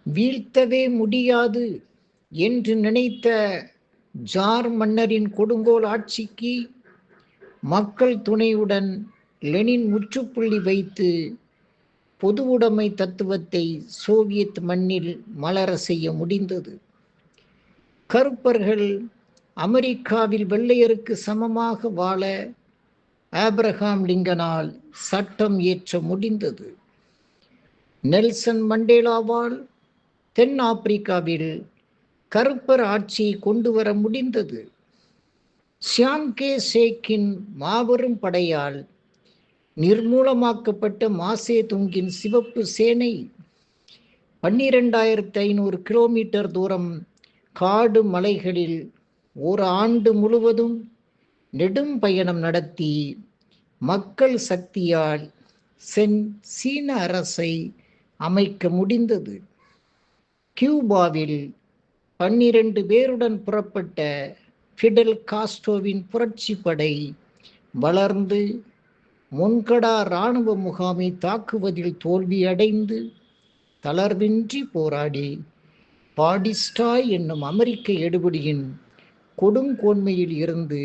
வீழ்த்தவே முடியாது என்று நினைத்த ஜார் மன்னரின் கொடுங்கோல் ஆட்சிக்கு மக்கள் துணையுடன் லெனின் முற்றுப்புள்ளி வைத்து பொதுவுடைமை தத்துவத்தை சோவியத் மண்ணில் மலர செய்ய முடிந்தது. கருப்பர்கள் அமெரிக்காவில் வெள்ளையருக்கு சமமாக வாழ ஆப்ரஹாம் லிங்கனால் சட்டம் இயற்ற முடிந்தது. நெல்சன் மண்டேலாவால் தென் ஆப்பிரிக்காவில் கருப்பர் ஆட்சியை கொண்டு வர முடிந்தது. சியாங்கே ஷேக்கின் மாபெரும் படையால் நிர்மூலமாக்கப்பட்ட மாசே துங்கின் சிவப்பு சேனை 12,500 கிலோமீட்டர் தூரம் காடு மலைகளில் ஒரு ஆண்டு முழுவதும் நெடும் பயணம் நடத்தி மக்கள் சக்தியால் சீன அரசை அமைக்க முடிந்தது. கியூபாவில் 12 பேருடன் புறப்பட்ட ஃபிடெல் காஸ்ட்ரோவின் புரட்சி படை வளர்ந்து மொன்கடா இராணுவ முகாமை தாக்குவதில் தோல்வியடைந்து தளர்வின்றி போராடி பாடிஸ்டாய் என்னும் அமெரிக்க எடுபிடியின் கொடுங்கோன்மையில் இருந்து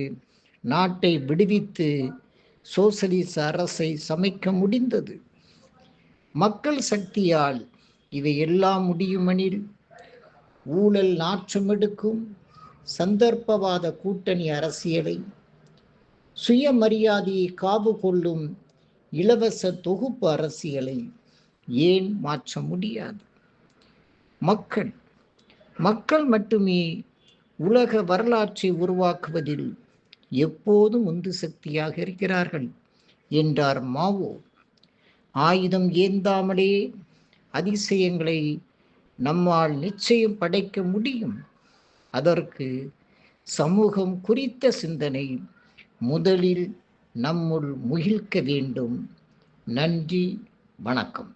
நாட்டை விடுவித்து சோசலிச அரசை சமைக்க முடிந்தது. மக்கள் சக்தியால் இவை எல்லாம் முடியுமெனில் ஊழல் நாற்றமெடுக்கும் சந்தர்ப்பவாத கூட்டணி அரசியலை, சுயமரியாதையை காவு கொள்ளும் இலவச தொகுப்பு அரசியலை ஏன் மாற்ற முடியாது? மக்கள் மட்டுமே உலக வரலாற்றை உருவாக்குவதில் எப்போதும் உந்து சக்தியாக இருக்கிறார்கள் என்றார் மாவோ. ஆயுதம் ஏந்தாமலே அதிசயங்களை நம்மால் நிச்சயம் படைக்க முடியும். அதற்கு சமூகம் குறித்த சிந்தனை முதலில் நம்முள் முகிழ்க்க வேண்டும். நன்றி, வணக்கம்.